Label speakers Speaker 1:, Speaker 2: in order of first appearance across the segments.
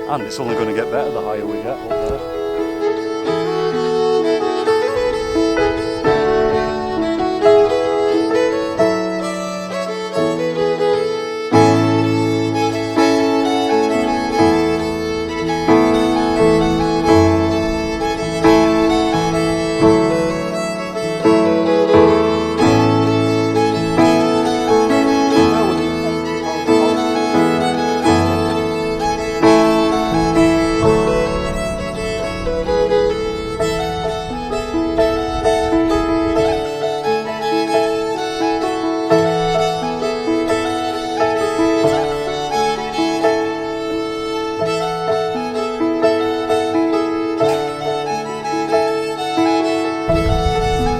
Speaker 1: And it's only going to get better the higher we get up there.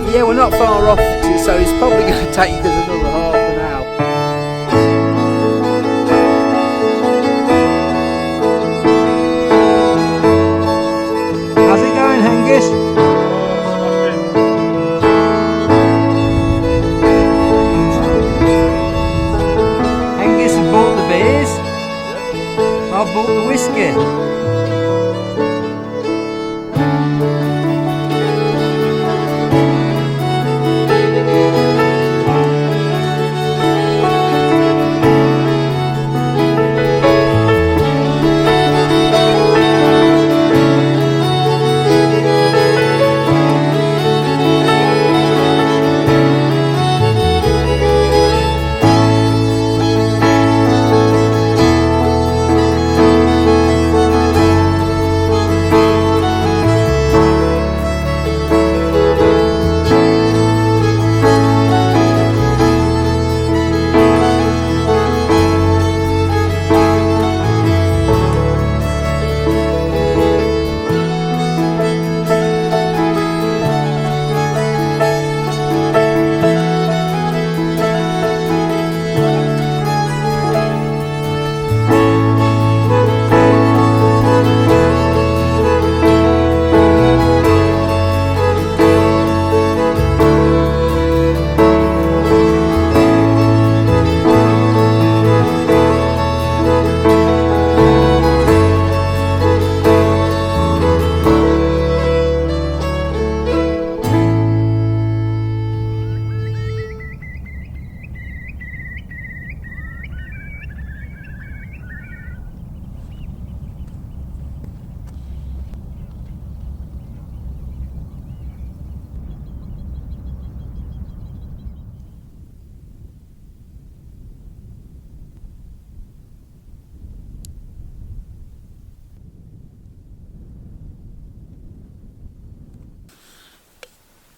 Speaker 2: Yeah, we're not far off, so it's probably going to take us another half an hour. How's it going, Hengist? Hengist has bought the beers. I've bought the whiskey.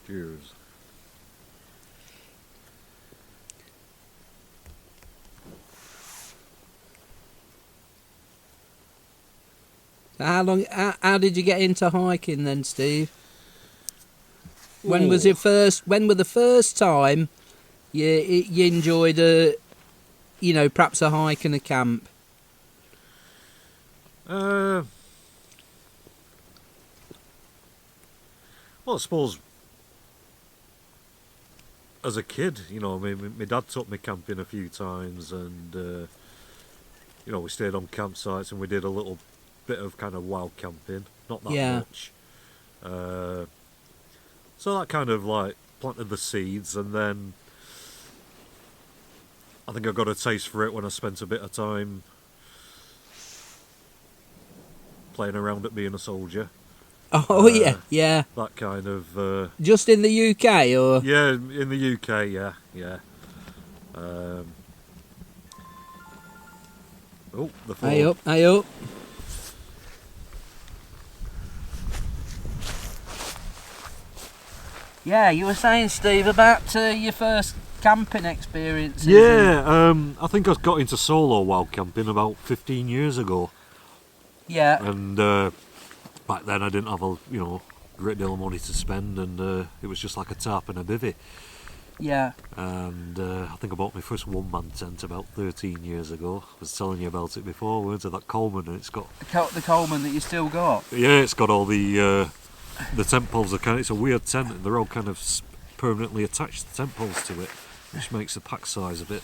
Speaker 3: Cheers.
Speaker 2: How did you get into hiking then, Steve? When were the first time you enjoyed perhaps a hike and a camp?
Speaker 3: Well, I suppose as a kid, my dad took me camping a few times, and we stayed on campsites and we did a little bit of kind of wild camping, not that much. So that kind of like planted the seeds, and then I think I got a taste for it when I spent a bit of time playing around at being a soldier.
Speaker 2: Oh yeah.
Speaker 3: That kind of...
Speaker 2: Just in the UK, or...?
Speaker 3: Yeah, in the UK, yeah. Oh, the floor.
Speaker 2: Hey up. Yeah, you were saying, Steve, about your first camping experiences.
Speaker 3: Yeah, I think I got into solo wild camping about 15 years ago.
Speaker 2: Yeah.
Speaker 3: And back then I didn't have a great deal of money to spend, and it was just like a tarp and a bivvy.
Speaker 2: Yeah.
Speaker 3: And I think I bought my first one-man tent about 13 years ago. I was telling you about it before, weren't I? That Coleman, and it's got...
Speaker 2: The Coleman that you still got?
Speaker 3: Yeah, it's got all the tent poles. It's a weird tent, and they're all kind of permanently attached, the tent poles to it, which makes the pack size a bit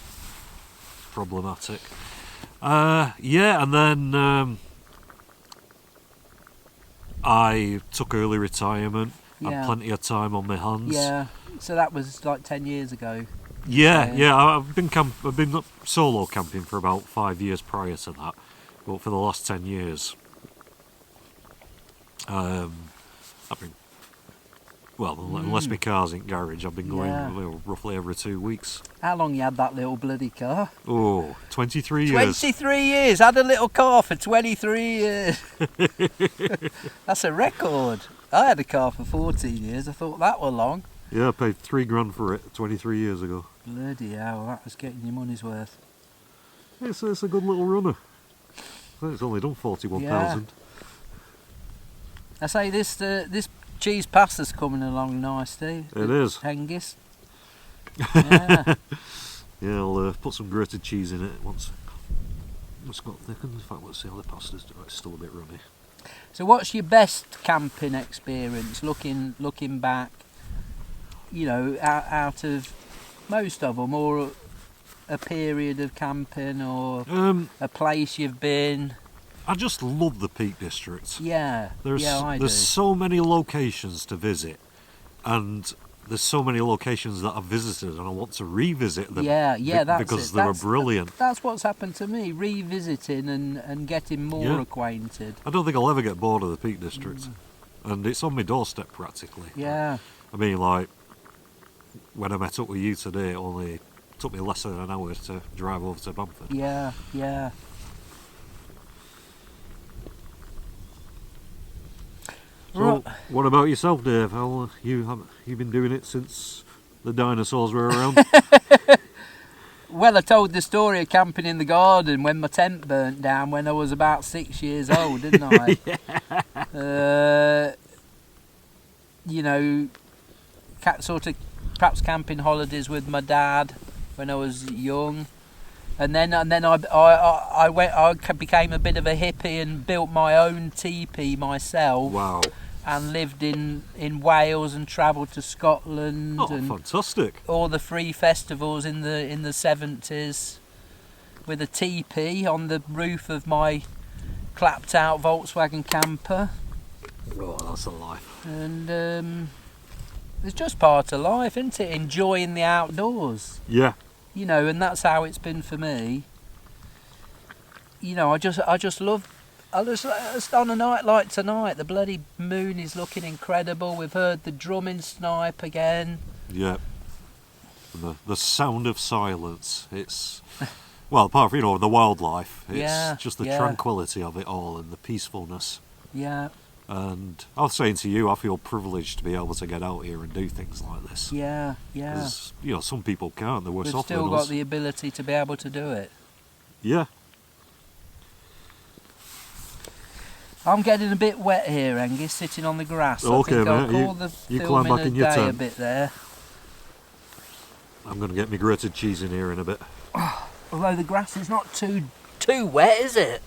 Speaker 3: problematic. And then I took early retirement.
Speaker 2: Yeah.
Speaker 3: Had plenty of time on my hands.
Speaker 2: Yeah. So that was like 10 years ago.
Speaker 3: Yeah. I've been solo camping for about 5 years prior to that, but for the last 10 years, I've been unless my car's in garage, I've been going roughly every 2 weeks.
Speaker 2: How long you had that little bloody car?
Speaker 3: Oh, 23 years.
Speaker 2: 23 years. Had a little car for 23 years. That's a record. I had a car for 14 years. I thought that were long.
Speaker 3: Yeah, I paid $3,000 for it 23 years ago.
Speaker 2: Bloody hell, that was getting your money's worth.
Speaker 3: It's a good little runner. It's only done 41,000.
Speaker 2: I say this cheese pasta's coming along nicely.
Speaker 3: It is.
Speaker 2: Hengist. Yeah.
Speaker 3: Yeah, I'll put some grated cheese in it once it's got thickened. In fact, let's see how the pasta's doing. It's still a bit runny.
Speaker 2: So what's your best camping experience looking back, you know, out of most of them, or a period of camping, or a place you've been?
Speaker 3: I just love the Peak District.
Speaker 2: Yeah, I do.
Speaker 3: There's so many locations to visit, and there's so many locations that I've visited and I want to revisit them.
Speaker 2: That's
Speaker 3: they were brilliant.
Speaker 2: That's what's happened to me, revisiting and getting more acquainted.
Speaker 3: I don't think I'll ever get bored of the Peak District, and it's on my doorstep practically.
Speaker 2: Yeah.
Speaker 3: I mean, like, when I met up with you today, it only took me less than an hour to drive over to Bamford.
Speaker 2: Yeah.
Speaker 3: So, what about yourself, Dave? How you been doing it since the dinosaurs were around?
Speaker 2: Well, I told the story of camping in the garden when my tent burnt down when I was about 6 years old, didn't I? You know, sort of perhaps camping holidays with my dad when I was young, and then I became a bit of a hippie and built my own teepee myself.
Speaker 3: Wow.
Speaker 2: And lived in Wales and travelled to Scotland.
Speaker 3: Oh,
Speaker 2: and
Speaker 3: fantastic!
Speaker 2: All the free festivals in the 70s, with a teepee on the roof of my clapped out Volkswagen camper.
Speaker 3: Oh, that's a life.
Speaker 2: And it's just part of life, isn't it? Enjoying the outdoors.
Speaker 3: Yeah.
Speaker 2: You know, and that's how it's been for me. You know, I just love. Just on a night like tonight, the bloody moon is looking incredible. We've heard the drumming snipe again.
Speaker 3: Yeah. And the sound of silence. It's, well, apart from, the wildlife, it's just the tranquility of it all and the peacefulness.
Speaker 2: Yeah.
Speaker 3: And I was saying to you, I feel privileged to be able to get out here and do things like this.
Speaker 2: Yeah.
Speaker 3: Because, some people can't. They're worse off than us.
Speaker 2: We've still got the ability to be able to do it.
Speaker 3: Yeah.
Speaker 2: I'm getting a bit wet here, Hengist, sitting on the grass.
Speaker 3: Okay,
Speaker 2: I think
Speaker 3: mate.
Speaker 2: I'll call the
Speaker 3: you climb back in your
Speaker 2: day
Speaker 3: tent.
Speaker 2: a bit there.
Speaker 3: I'm going to get my grated cheese in here in a bit.
Speaker 2: Although the grass is not too wet, is it?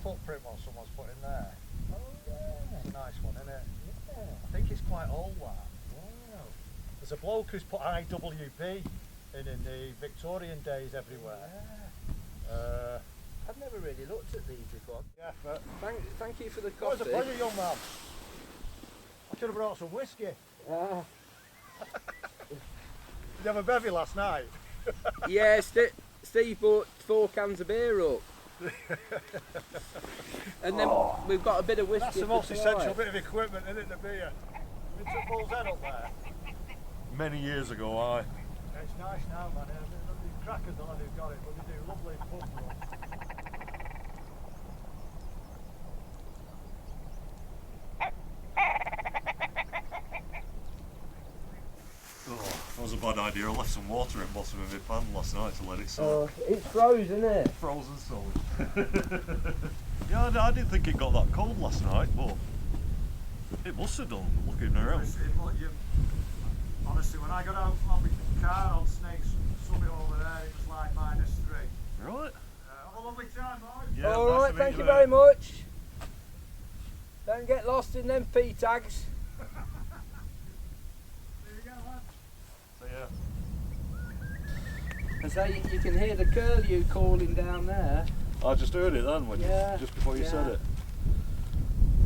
Speaker 3: Footprint one someone's put in there. Oh yeah. It's a nice one, isn't it? Yeah. I think it's quite old, that. Wow. There's a bloke who's put IWP in the Victorian days everywhere. Yeah.
Speaker 2: I've never really looked at these before.
Speaker 3: Yeah, but
Speaker 2: Thank you for the
Speaker 3: it was a
Speaker 2: coffee.
Speaker 3: pleasure, young man. I should have brought some whiskey.
Speaker 2: Ah.
Speaker 3: Did you have a bevy last night?
Speaker 2: Yeah, Steve bought 4 cans of beer up. And then we've got a bit of whiskey.
Speaker 3: That's the most essential bit of equipment, isn't it, the beer? We took Bull's head up there. Many years ago, It's nice now, man. These crackers, the lad who got it, but they do lovely pub runs. That was a
Speaker 1: bad idea. I left some water in the bottom of my pan last night to let it soak.
Speaker 2: Oh, it's frozen, isn't it?
Speaker 1: Frozen solid. Yeah, I didn't think it got that cold last night, but it must have done, looking around.
Speaker 3: Honestly, when I got out on my car on Snake's Summit over there, it was like -3.
Speaker 1: Right.
Speaker 3: Have a lovely time, boys.
Speaker 1: Yeah,
Speaker 2: All
Speaker 1: nice
Speaker 2: right,
Speaker 1: to meet
Speaker 2: thank you
Speaker 1: mate.
Speaker 2: very much. Don't get lost in them P tags.
Speaker 3: There you go, lad.
Speaker 1: So yeah.
Speaker 2: And so you can hear the curlew calling down there.
Speaker 1: I just heard it then when just before you said it.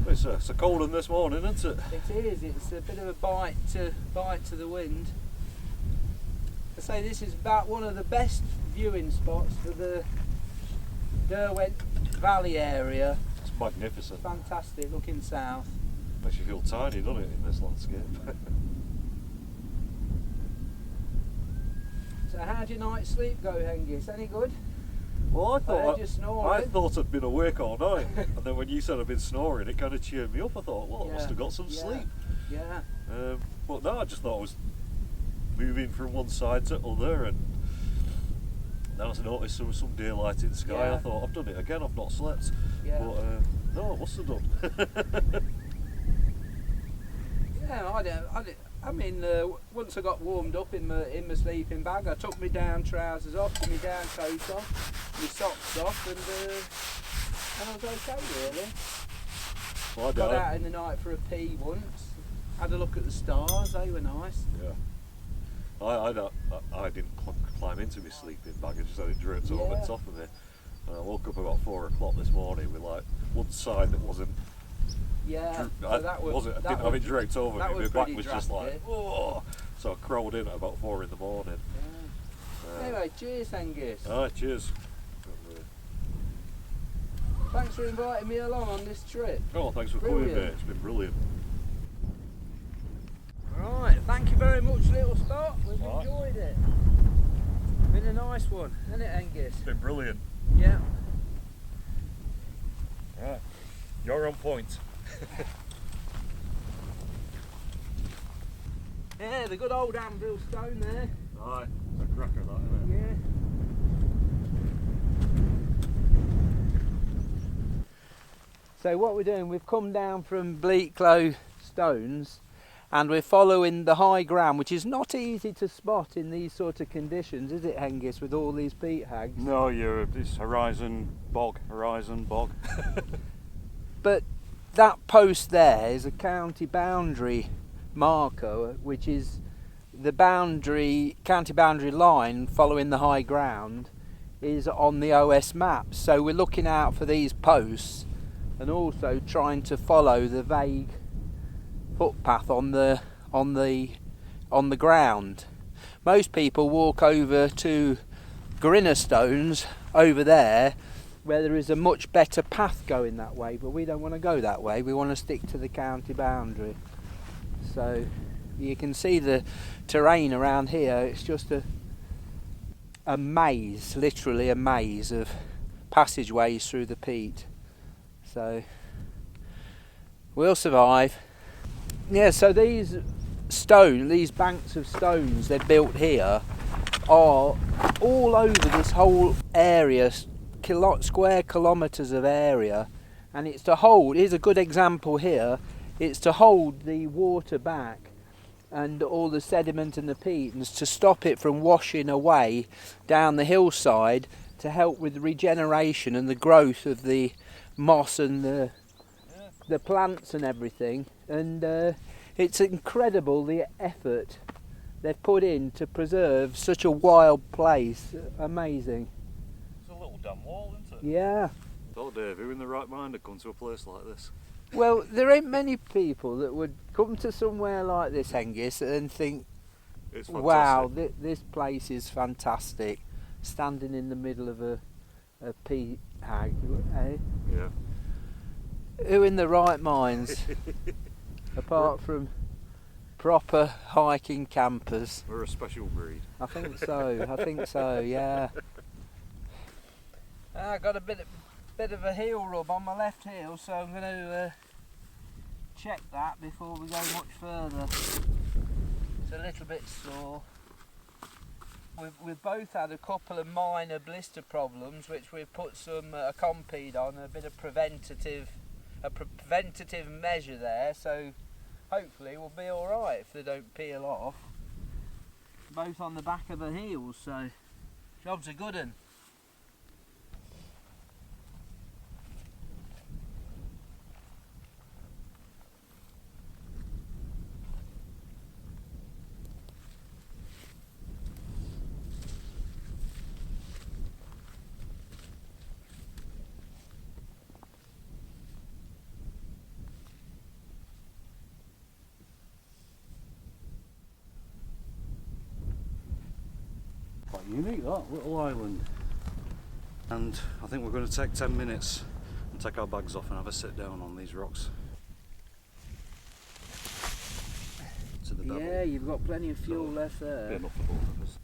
Speaker 1: It's a cold one this morning, isn't it?
Speaker 2: It is. It's a bit of a bite to the wind. I say this is about one of the best viewing spots for the Derwent Valley area.
Speaker 1: It's magnificent.
Speaker 2: Fantastic looking south.
Speaker 1: Makes you feel tiny, doesn't it, in this landscape?
Speaker 2: So how'd your night's sleep go, Hengist? Any good?
Speaker 1: Well, I
Speaker 2: heard you snoring.
Speaker 1: thought I'd been awake all night, and then when you said I'd been snoring, it kind of cheered me up. I thought, well, I must have got some sleep.
Speaker 2: Yeah.
Speaker 1: But no, I just thought I was moving from one side to other, and then I noticed there was some daylight in the sky.
Speaker 2: Yeah.
Speaker 1: I thought, I've done it again. I've not slept.
Speaker 2: Yeah.
Speaker 1: But no, I must have done.
Speaker 2: Yeah, I mean, once I got warmed up in my sleeping bag, I took my down trousers off, my down coat off, my socks off, and I was okay really.
Speaker 1: Well,
Speaker 2: Got out in the night for a pee once, had a look at the stars, they were nice.
Speaker 1: Yeah. I didn't climb into my sleeping bag. I just had it draped over the top of me. And I woke up about 4 o'clock this morning with like one side that wasn't.
Speaker 2: Yeah,
Speaker 1: I didn't have it draped over me. My back was just like, oh. So I crawled in at about 4 in the morning.
Speaker 2: Yeah. Anyway, cheers, Hengist.
Speaker 1: Alright, cheers.
Speaker 2: Thanks for inviting me along on this trip.
Speaker 1: Oh, thanks for coming, mate. It's been brilliant.
Speaker 2: Right, thank you very much, little stop. We've enjoyed it. Been a nice one, hasn't it, Hengist?
Speaker 1: It's been brilliant.
Speaker 2: Yeah.
Speaker 1: Right, you're on point.
Speaker 2: Yeah, the good old anvil stone there.
Speaker 1: Aye, it's a cracker that, isn't it?
Speaker 2: Yeah. So what we're doing, we've come down from Bleaklow Stones and we're following the high ground, which is not easy to spot in these sort of conditions, is it, Hengist, with all these peat hags?
Speaker 1: No, it's horizon bog.
Speaker 2: But that post there is a county boundary marker, which is the county boundary line following the high ground is on the OS maps. So we're looking out for these posts and also trying to follow the vague footpath on the ground. Most people walk over to Grinner Stones over there, where there is a much better path going that way, but we don't want to go that way. We want to stick to the county boundary. So you can see the terrain around here. It's just a maze, literally a maze of passageways through the peat. So we'll survive. Yeah, so these banks of stones they've built here are all over this whole area, square kilometres of area, and it's to hold, here's a good example here, it's to hold the water back and all the sediment and the peat, and it's to stop it from washing away down the hillside, to help with the regeneration and the growth of the moss and the plants and everything. And it's incredible the effort they've put in to preserve such a wild place. Amazing.
Speaker 1: It's a little damn wall, isn't it?
Speaker 2: Yeah.
Speaker 1: Oh, Dave, who in the right mind would come to a place like this?
Speaker 2: Well, there ain't many people that would come to somewhere like this, Hengist, and think,
Speaker 1: It's fantastic.
Speaker 2: wow, this place is fantastic. Standing in the middle of a peat hag, eh?
Speaker 1: Yeah.
Speaker 2: Who in the right minds, apart from proper hiking campers?
Speaker 1: We're a special breed.
Speaker 2: I think so, yeah. I got a bit of a heel rub on my left heel, so I'm going to check that before we go much further. It's a little bit sore. we've both had a couple of minor blister problems, which we've put some Compede on, a bit of preventative measure there. So hopefully we'll be all right if they don't peel off. Both on the back of the heels, so job's a good un.
Speaker 1: Quite unique, that little island. And I think we're going to take 10 minutes and take our bags off and have a sit down on these rocks. To the
Speaker 2: Yeah, you've got plenty of fuel left there.
Speaker 1: Be enough for both of us.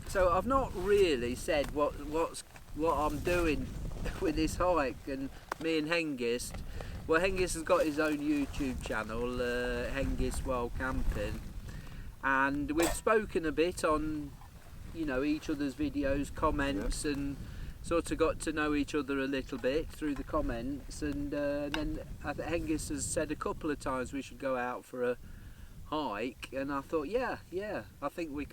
Speaker 2: So I've not really said what I'm doing with this hike, and me and Hengist. Well, Hengist has got his own YouTube channel, Hengist Wild Camping, and we've spoken a bit on, you know, each other's videos, comments, and sort of got to know each other a little bit through the comments. And then Hengist has said a couple of times we should go out for a hike, and I thought, yeah, I think we'd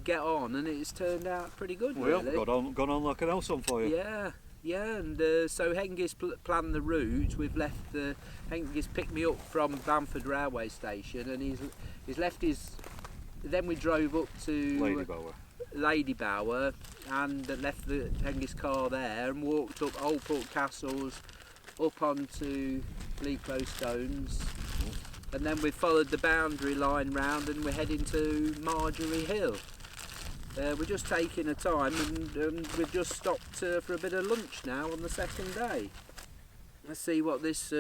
Speaker 2: get on, and it's turned out pretty good.
Speaker 1: Well,
Speaker 2: really.
Speaker 1: gone on like an house on fire.
Speaker 2: Yeah, and so Hengist planned the route. We've left Hengist picked me up from Bamford railway station, and he's left his. Then we drove up to Ladybower and left the Hengist car there and walked up Old Port Castles, up onto Bleaklow Stones, and then we followed the boundary line round and we're heading to Marjorie Hill. We're just taking a time, and we've just stopped for a bit of lunch now on the second day. Let's see what this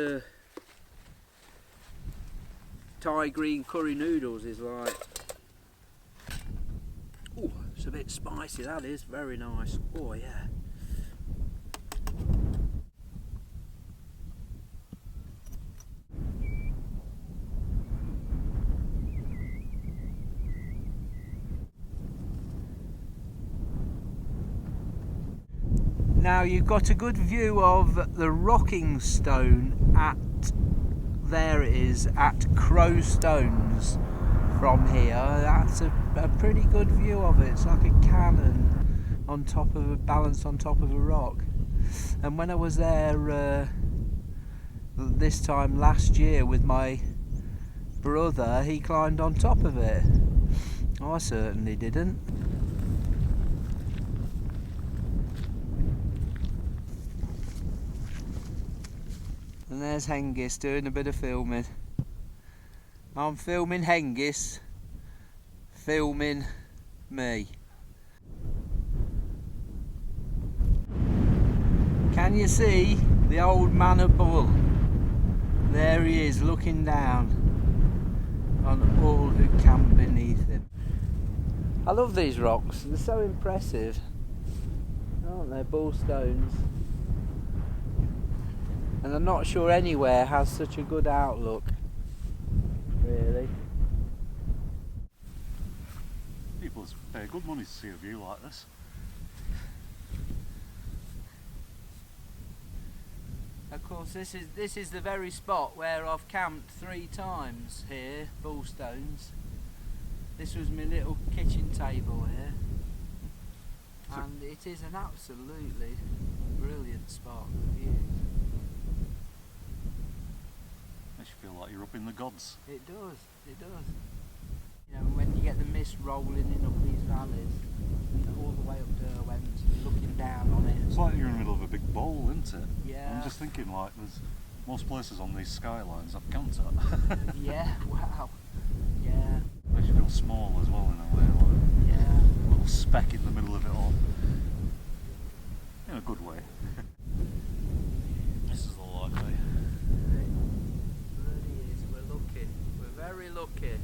Speaker 2: Thai green curry noodles is like. Oh, it's a bit spicy, that is, very nice. Oh yeah. Now you've got a good view of the rocking stone there it is, at Crow Stones from here. That's a pretty good view of it. It's like a cannon on top of balanced on top of a rock. And when I was there this time last year with my brother, he climbed on top of it. I certainly didn't. And there's Hengist doing a bit of filming. I'm filming Hengist, filming me. Can you see the old man of Bull? There he is, looking down on all who camp beneath him. I love these rocks, they're so impressive, aren't they? Bull stones. And I'm not sure anywhere has such a good outlook, really.
Speaker 1: People pay good money to see a view like this.
Speaker 2: Of course, this is the very spot where I've camped 3 times here, Bullstones. This was my little kitchen table here, and it is an absolutely brilliant spot with views.
Speaker 1: Makes you feel like you're up in the gods.
Speaker 2: It does, it does. You know, when you get the mist rolling in up these valleys, all the way up Derwent, looking down on it.
Speaker 1: It's like you're in the middle of a big bowl, isn't it?
Speaker 2: Yeah.
Speaker 1: I'm just thinking, like, there's most places on these skylines I've camped at.
Speaker 2: Yeah, wow. Yeah.
Speaker 1: Makes you feel small as well in a way, like
Speaker 2: Yeah.
Speaker 1: a little speck in the middle of it all. In a good way. This is the light way.
Speaker 2: It bloody is. We're lucky. We're very lucky.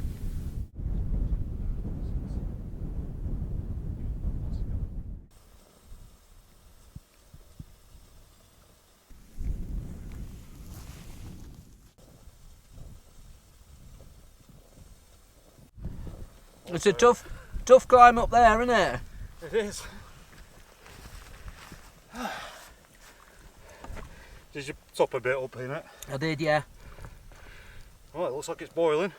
Speaker 2: It's a tough climb up there, isn't it?
Speaker 1: It is. Did you top a bit up in it?
Speaker 2: I did, yeah.
Speaker 1: Oh, it looks like it's boiling.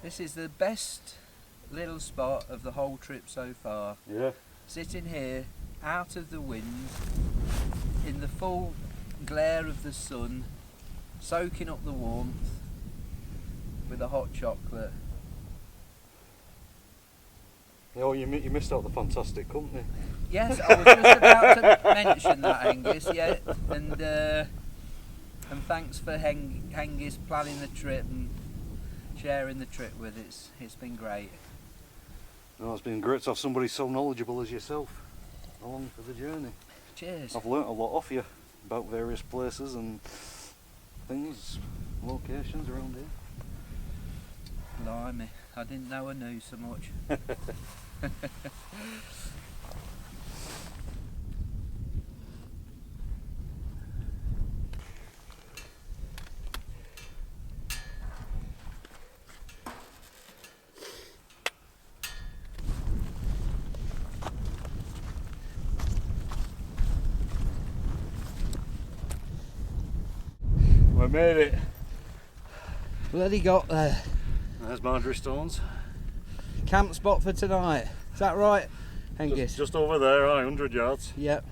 Speaker 2: This is the best little spot of the whole trip so far.
Speaker 1: Yeah.
Speaker 2: Sitting here, out of the wind, in the full glare of the sun, soaking up the warmth with a hot chocolate.
Speaker 1: Oh, you missed out the fantastic company.
Speaker 2: Yes, I was just about to mention that, Hengist, yeah. And thanks for Hengist planning the trip and sharing the trip with us. It's been great.
Speaker 1: No, it's been great to have somebody so knowledgeable as yourself along for the journey.
Speaker 2: Cheers.
Speaker 1: I've learnt a lot off you about various places and things, locations around here.
Speaker 2: Blimey, I didn't know I knew so much.
Speaker 1: We made it.
Speaker 2: Bloody got there.
Speaker 1: There's Marjorie Stones.
Speaker 2: Camp spot for tonight. Is that right, Hengist?
Speaker 1: Just over there, 100 yards.
Speaker 2: Yep.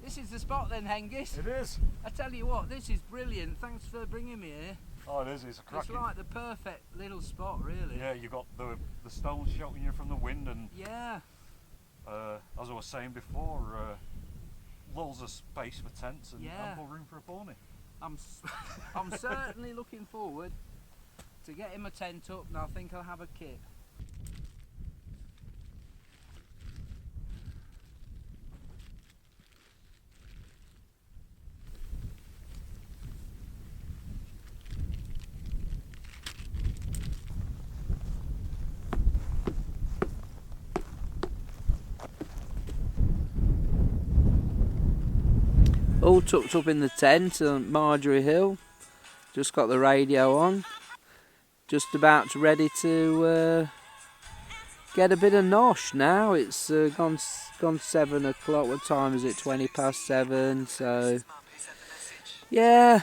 Speaker 2: This is the spot then, Hengist.
Speaker 1: It is.
Speaker 2: I tell you what, this is brilliant. Thanks for bringing me here.
Speaker 1: Oh, it is. It's a cracking.
Speaker 2: It's like the perfect little spot, really.
Speaker 1: Yeah, you got the stones shouting you from the wind, and
Speaker 2: Yeah.
Speaker 1: as I was saying before, loads of space for tents and
Speaker 2: Yeah.
Speaker 1: ample room for a pony.
Speaker 2: I'm certainly looking forward to getting my tent up, and I think I'll have a kit. All tucked up in the tent on Marjorie Hill. Just got the radio on. Just about ready to get a bit of nosh now. It's gone 7 o'clock. What time is it? 20 past 7. So yeah,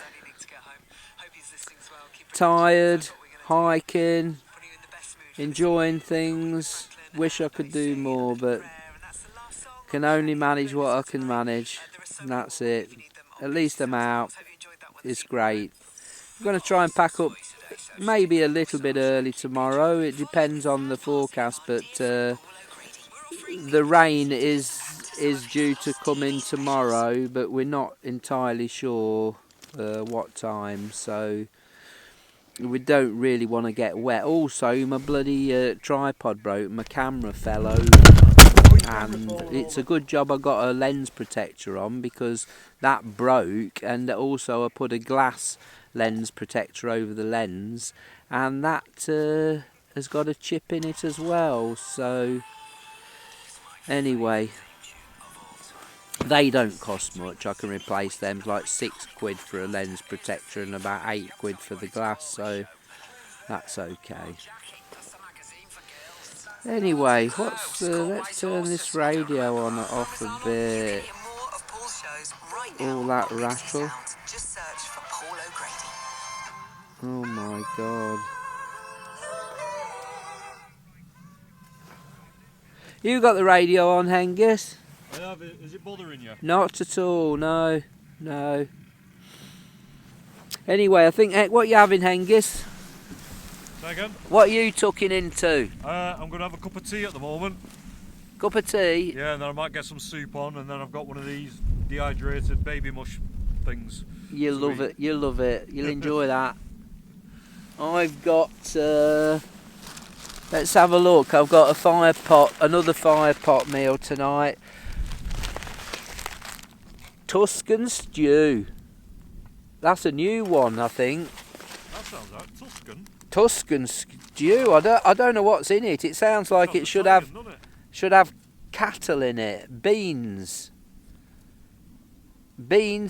Speaker 2: tired, hiking, enjoying things. Wish I could do more, but can only manage what I can manage. And that's it. At least I'm out. It's great. I'm going to try and pack up maybe a little bit early tomorrow. It depends on the forecast, but the rain is due to come in tomorrow, but we're not entirely sure what time, so we don't really want to get wet. Also, my bloody tripod broke, my camera fell over. And it's a good job I got a lens protector on, because that broke, and also I put a glass lens protector over the lens, and that has got a chip in it as well. So anyway, they don't cost much. I can replace them, like £6 for a lens protector and about £8 for the glass, so that's okay. Anyway, let's turn this radio on off a bit. All that rattle. Oh my god. You got the radio on, Hengist?
Speaker 1: I have it. Is it bothering you?
Speaker 2: Not at all, no. No. Anyway, I think, what you having, Hengist?
Speaker 1: Say again?
Speaker 2: What are you tucking into?
Speaker 1: I'm going to have a cup of tea at the moment.
Speaker 2: Cup of tea?
Speaker 1: Yeah, and then I might get some soup on, and then I've got one of these dehydrated baby mush things.
Speaker 2: You'll love it, you'll love it, you'll enjoy that. I've got, let's have a look, I've got another fire pot meal tonight. Tuscan stew. That's a new one, I think.
Speaker 1: That sounds like Tuscan.
Speaker 2: Tuscan stew. I don't know what's in it. It sounds like it should have cattle in it, beans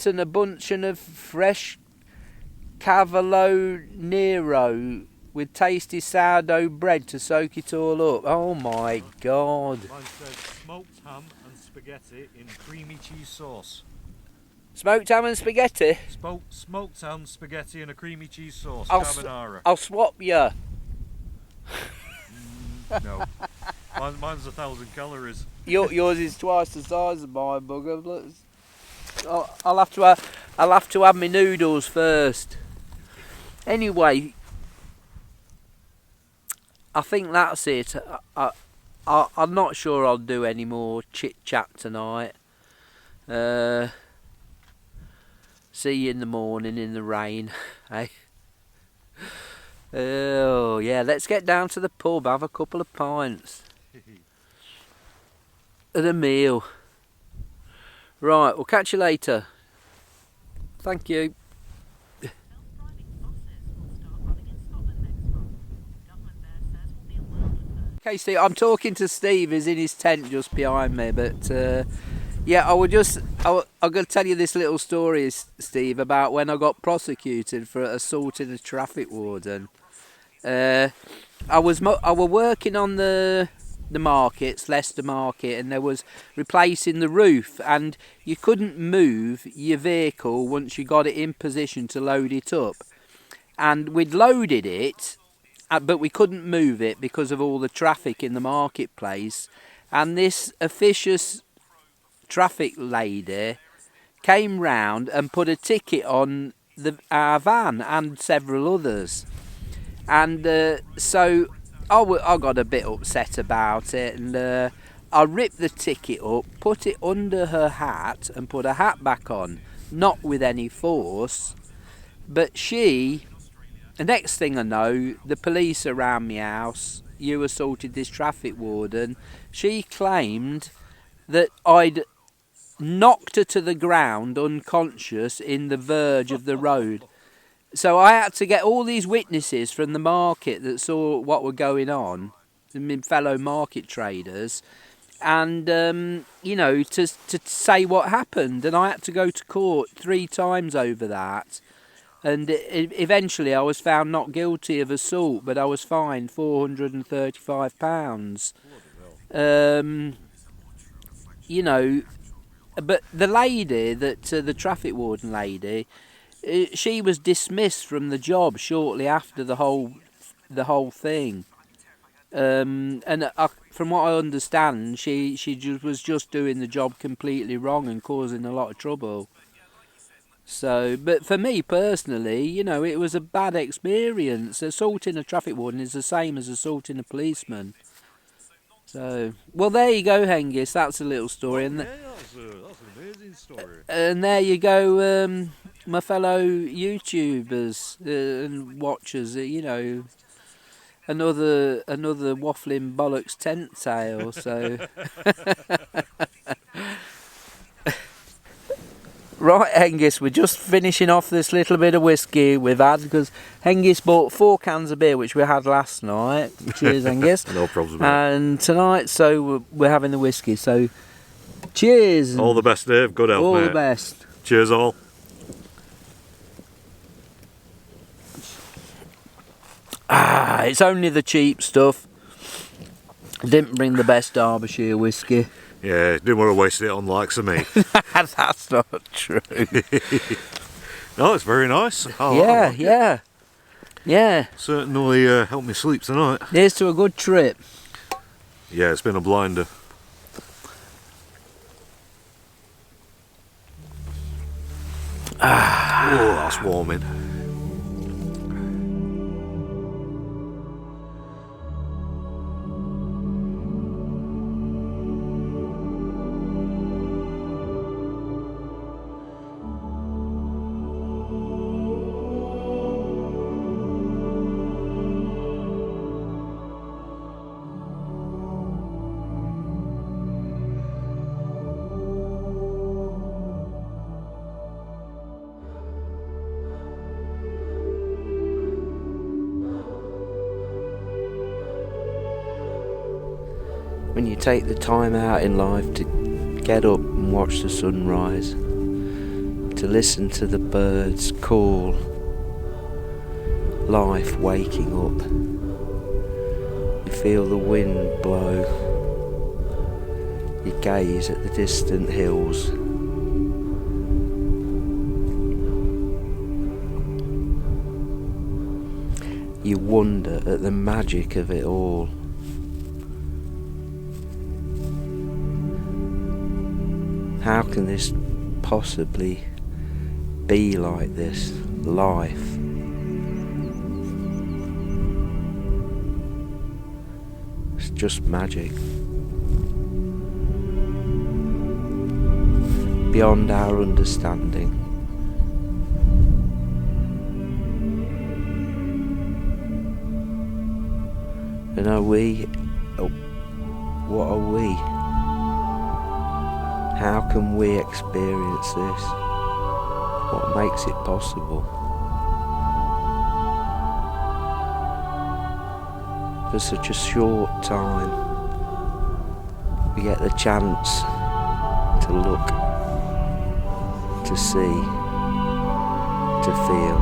Speaker 2: and a bunch of fresh Cavolo Nero with tasty sourdough bread to soak it all up. Oh my god.
Speaker 1: Mine says smoked ham and spaghetti in creamy cheese sauce.
Speaker 2: Smoked ham and spaghetti?
Speaker 1: Smoked ham, spaghetti and a creamy cheese sauce.
Speaker 2: Carbonara. I'll swap you.
Speaker 1: No. Mine's 1,000 calories.
Speaker 2: Yours is twice the size of mine, bugger. I'll have to have my noodles first. Anyway, I think that's it. I'm not sure I'll do any more chit chat tonight. See you in the morning in the rain, hey? Oh yeah, let's get down to the pub, have a couple of pints and a meal. Right, we'll catch you later. Thank you. Okay, Steve, I'm talking to Steve. He's in his tent just behind me, but yeah, I'm going to tell you this little story, Steve, about when I got prosecuted for assaulting a traffic warden. I was working on the markets, Leicester Market, and there was replacing the roof, and you couldn't move your vehicle once you got it in position to load it up. And we'd loaded it, but we couldn't move it because of all the traffic in the marketplace. And this officious traffic lady came round and put a ticket on our van and several others. And so I got a bit upset about it, and I ripped the ticket up, put it under her hat and put her hat back on, not with any force. But the next thing I know, the police are around my house. You assaulted this traffic warden. She claimed that I'd knocked her to the ground unconscious in the verge of the road. So I had to get all these witnesses from the market that saw what were going on, my fellow market traders, and to say what happened. And I had to go to court 3 times over that. And eventually I was found not guilty of assault, but I was fined £435. But the lady, the traffic warden lady, she was dismissed from the job shortly after the whole thing. From what I understand, she was just doing the job completely wrong and causing a lot of trouble. So, but for me personally, it was a bad experience. Assaulting a traffic warden is the same as assaulting a policeman. So, well, there you go, Hengist. That's a little story.
Speaker 1: Yeah, that's an amazing story.
Speaker 2: And there you go, my fellow YouTubers and watchers. Another waffling bollocks tent tale. So. Right, Hengist, we're just finishing off this little bit of whiskey we've had, because Hengist bought 4 cans of beer, which we had last night. Cheers, Hengist.
Speaker 1: No problem, mate.
Speaker 2: And tonight, so we're having the whiskey. So, cheers.
Speaker 1: All the best, Dave. Good health,
Speaker 2: all
Speaker 1: mate.
Speaker 2: the best.
Speaker 1: Cheers, all.
Speaker 2: It's only the cheap stuff. Didn't bring the best Derbyshire whiskey.
Speaker 1: Yeah, didn't want to waste it on likes of me.
Speaker 2: That's not true.
Speaker 1: No, it's very nice.
Speaker 2: Yeah.
Speaker 1: Certainly helped me sleep tonight.
Speaker 2: Here's to a good trip.
Speaker 1: Yeah, it's been a blinder. Oh, that's warming.
Speaker 2: When you take the time out in life to get up and watch the sunrise, to listen to the birds call, life waking up. You feel the wind blow. You gaze at the distant hills. You wonder at the magic of it all. How can this possibly be like this? Life. It's just magic. Beyond our understanding. And are we? What are we? How can we experience this? What makes it possible? For such a short time, we get the chance to look, to see, to feel.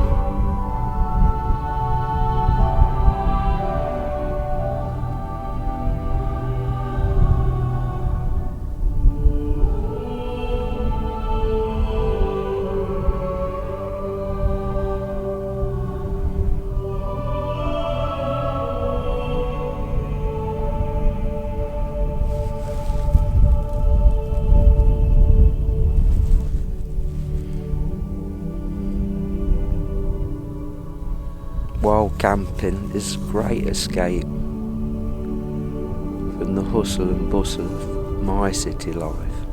Speaker 2: Wild camping is a great escape from the hustle and bustle of my city life.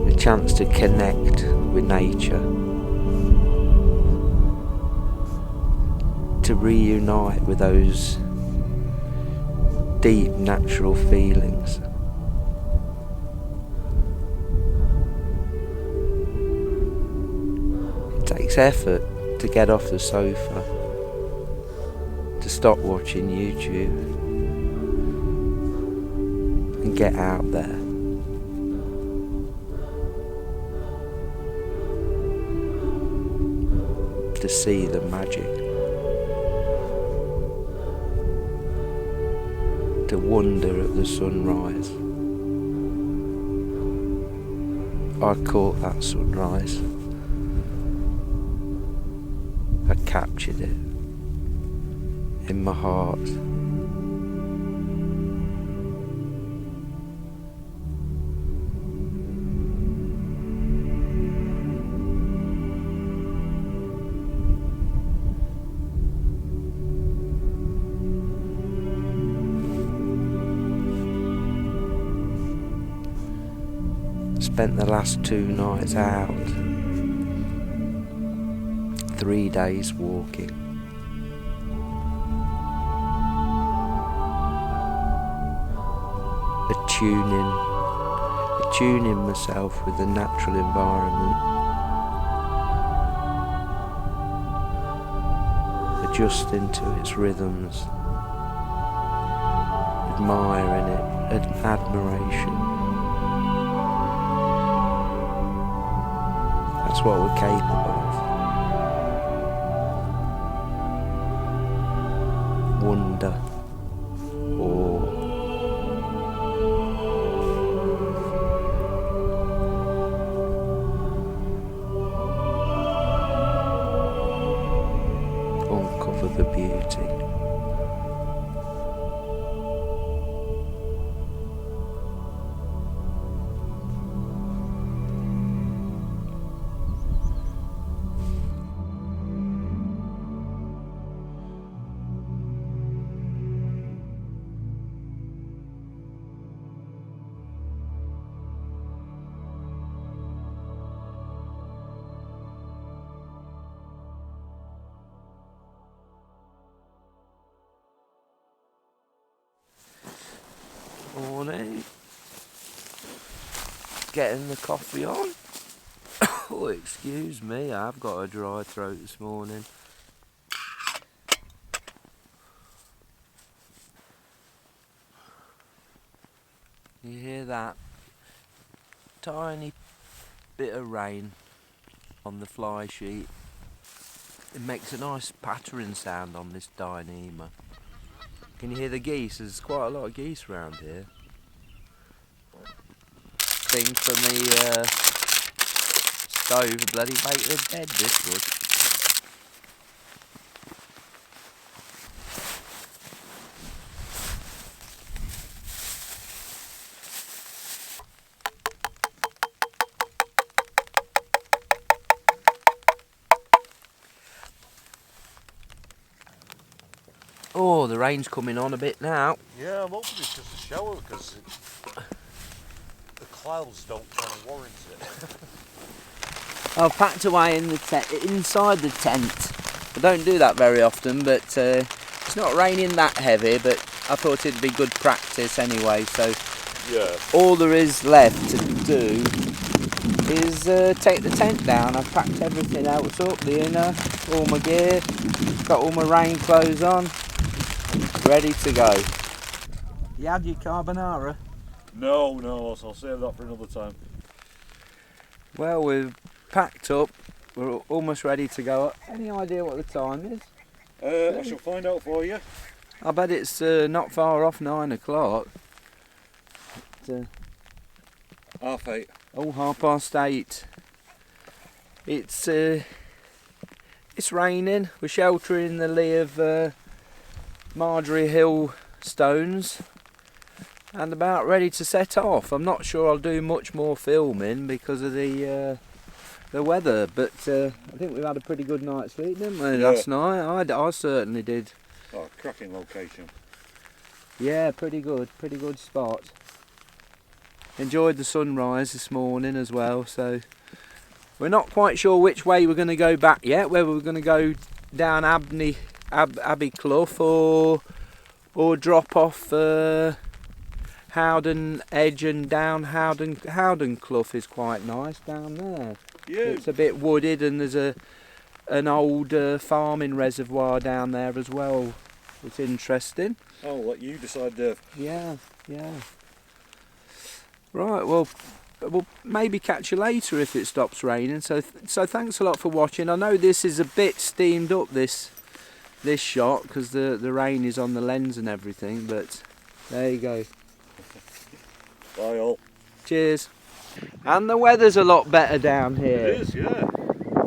Speaker 2: A chance to connect with nature, to reunite with those deep natural feelings. It takes effort to get off the sofa, to stop watching YouTube and get out there. To see the magic, to wonder at the sunrise. I caught that sunrise. I captured it in my heart. Spent the last 2 nights out. 3 days walking. Attuning myself with the natural environment. Adjusting to its rhythms. Admiring it, admiration. That's what we're capable of. Wonder, awe, uncover the beauty. Morning. Getting the coffee on. Oh, excuse me, I've got a dry throat this morning. You hear that tiny bit of rain on the fly sheet? It makes a nice pattering sound on this dyneema. Can you hear the geese? There's quite a lot of geese around here. Thing for me stove, bloody make them dead, this would. Oh, the rain's coming on a bit now.
Speaker 1: Yeah, I'm hoping it's just a shower because the clouds don't kind of warrant it.
Speaker 2: I've packed away in the inside the tent. I don't do that very often, but it's not raining that heavy, but I thought it'd be good practice anyway, so
Speaker 1: Yeah.
Speaker 2: all there is left to do is take the tent down. I've packed everything else up, the inner, all my gear, got all my rain clothes on, ready to go. You had your carbonara?
Speaker 1: No, I'll save that for another time.
Speaker 2: Well, we've packed up, we're almost ready to go. Any idea what the time is?
Speaker 1: I shall find out for you.
Speaker 2: I bet it's not far off 9 o'clock.
Speaker 1: 8:30.
Speaker 2: Oh, 8:30. It's raining. We're sheltering in the lee of Marjorie Hill stones and about ready to set off. I'm not sure I'll do much more filming because of the weather, but I think we've had a pretty good night's sleep, didn't we, last night? I certainly did.
Speaker 1: Oh, cracking location.
Speaker 2: Yeah, pretty good spot. Enjoyed the sunrise this morning as well, so we're not quite sure which way we're going to go back yet, whether we're going to go down Abbey Clough or drop off Howden Edge and down Howden Clough is quite nice down there.
Speaker 1: Yeah.
Speaker 2: It's a bit wooded and there's an old farming reservoir down there as well. It's interesting.
Speaker 1: I'll let you decide, Dave.
Speaker 2: Yeah. Right, well, we'll maybe catch you later if it stops raining. So thanks a lot for watching. I know this is a bit steamed up, this shot, because the rain is on the lens and everything, but there you go.
Speaker 1: Bye all.
Speaker 2: Cheers. And the weather's a lot better down here.
Speaker 1: It is, yeah.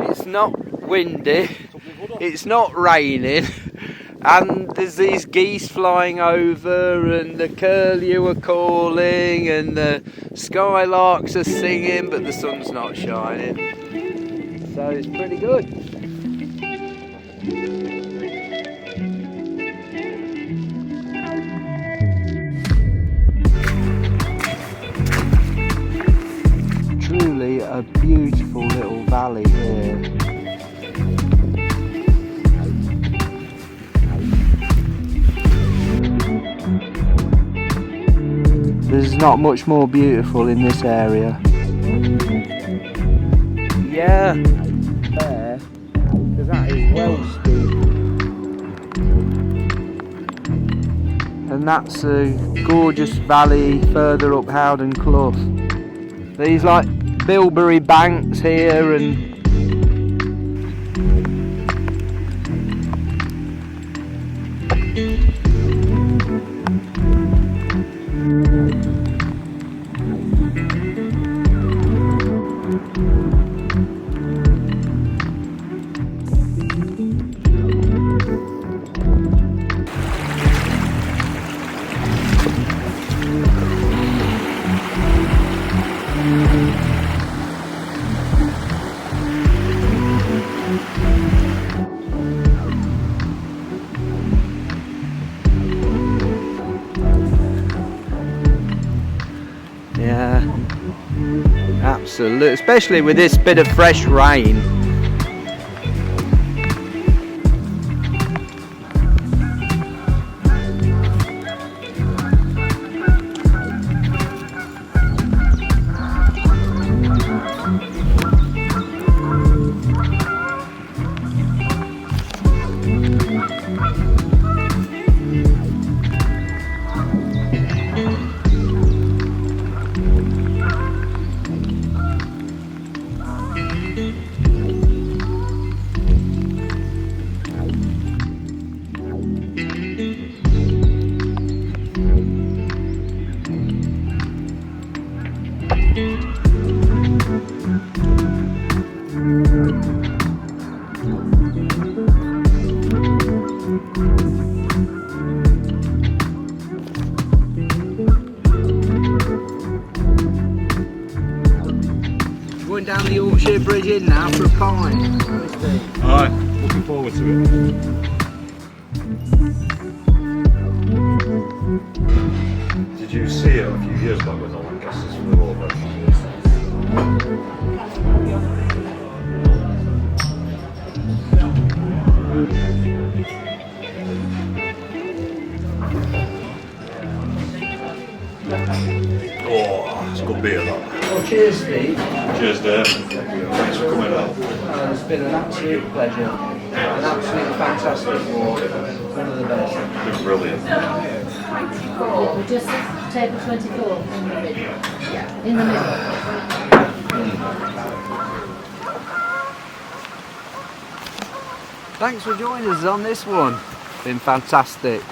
Speaker 2: It's not windy, it's not raining, and there's these geese flying over, and the curlew are calling, and the skylarks are singing, but the sun's not shining. So it's pretty good. Truly a beautiful little valley here. There's not much more beautiful in this area. Yeah, there, because that is well steep. And that's a gorgeous valley further up Howden Clough. These like bilberry banks here and absolutely, especially with this bit of fresh rain. the bridge in now for a pint.
Speaker 1: Alright, looking forward to it. Did you see it a few years back when the Lancasters flew over? Oh, it's good beer that.
Speaker 2: Well, cheers, Steve.
Speaker 1: Cheers, Dave. Thanks for coming out.
Speaker 2: It's been an absolute pleasure. An absolutely fantastic walk. One of the best.
Speaker 1: It's been brilliant.
Speaker 4: 24. We just table 24 in the middle. Yeah. In the middle.
Speaker 2: Thanks for joining us on this one. Been fantastic.